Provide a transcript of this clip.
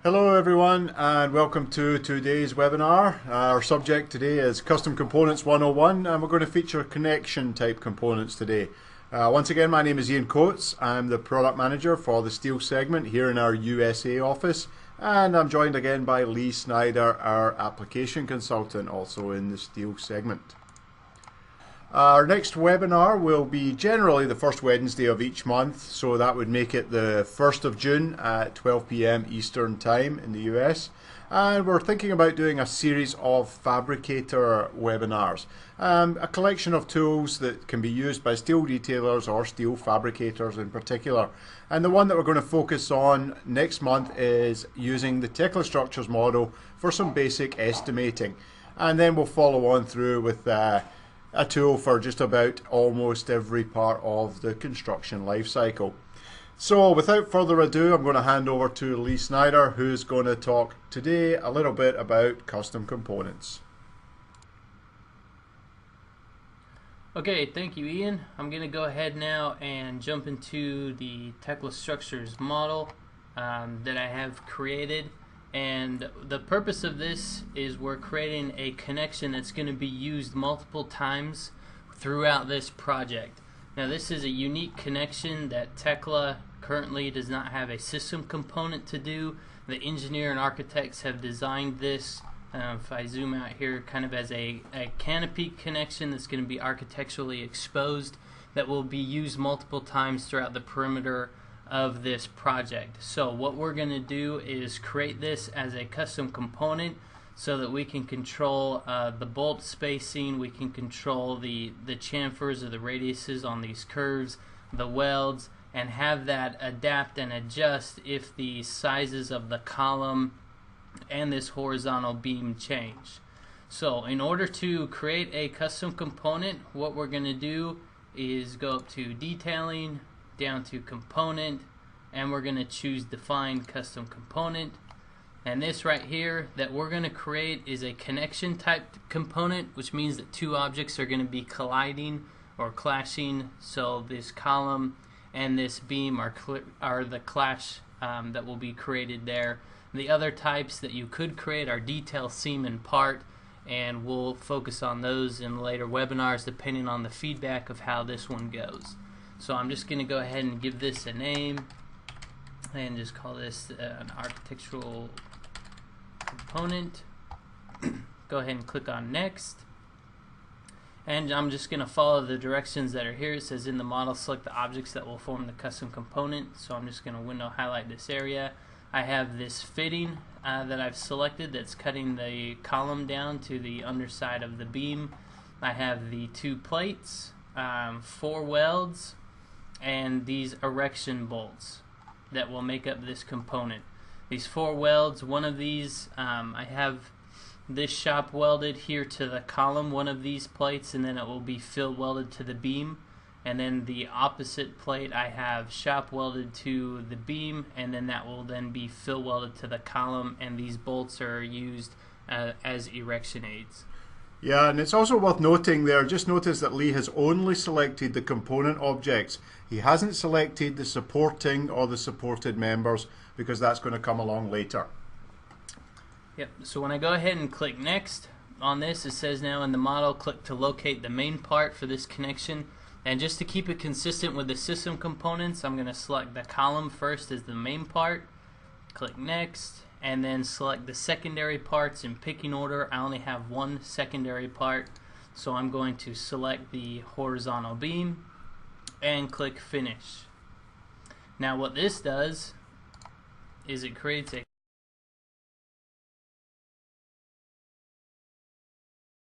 Hello everyone and welcome to today's webinar. Our subject today is Custom Components 101 and we're going to feature connection type components today. Once again, my name is Ian Coates. I'm the product manager for the steel segment here in our USA office, and I'm joined again by Lee Snyder, our application consultant, also in the steel segment. Our next webinar will be generally the first Wednesday of each month, so that would make it the 1st of June at 12 p.m. Eastern Time in the US. And we're thinking about doing a series of fabricator webinars, a collection of tools that can be used by steel retailers or steel fabricators in particular. And the one that we're going to focus on next month is using the Tekla structures model for some basic estimating. And then we'll follow on through with a tool for just about almost every part of the construction life cycle. So without further ado, I'm going to hand over to Lee Snyder, who's going to talk today a little bit about custom components. Okay, thank you, Ian. I'm going to go ahead now and jump into the Tekla structures model that I have created. And the purpose of this is we're creating a connection that's going to be used multiple times throughout this project. Now, this is a unique connection that Tekla currently does not have a system component to do. The engineer and architects have designed this, if I zoom out here, kind of as a canopy connection that's going to be architecturally exposed that will be used multiple times throughout the perimeter of this project. So what we're going to do is create this as a custom component so that we can control the bolt spacing, we can control the chamfers or the radiuses on these curves, the welds, and have that adapt and adjust if the sizes of the column and this horizontal beam change. So in order to create a custom component, what we're going to do is go up to detailing, down to component, and we're going to choose define custom component. And this right here that we're going to create is a connection type component, which means that two objects are going to be colliding or clashing. So this column and this beam are the clash that will be created there. The other types that you could create are detail, seam, and part, and we'll focus on those in later webinars depending on the feedback of how this one goes. So I'm just going to go ahead and give this a name and just call this an architectural component. Go ahead and click on next. And I'm just going to follow the directions that are here. It says in the model, select the objects that will form the custom component. So I'm just going to window highlight this area. I have this fitting that I've selected that's cutting the column down to the underside of the beam. I have the two plates, 4 welds, and these erection bolts that will make up this component. These 4 welds, one of these, I have this shop welded here to the column, one of these plates, and then it will be fill welded to the beam. And then the opposite plate I have shop welded to the beam, and then that will then be fill welded to the column, and these bolts are used as erection aids. Yeah, and it's also worth noting there, just notice that Lee has only selected the component objects. He hasn't selected the supporting or the supported members because that's going to come along later. Yep, so when I go ahead and click next on this, it says now in the model, click to locate the main part for this connection. And just to keep it consistent with the system components, I'm going to select the column first as the main part, click next, and then select the secondary parts in picking order. I only have one secondary part, so I'm going to select the horizontal beam and click finish. Now what this does is it creates a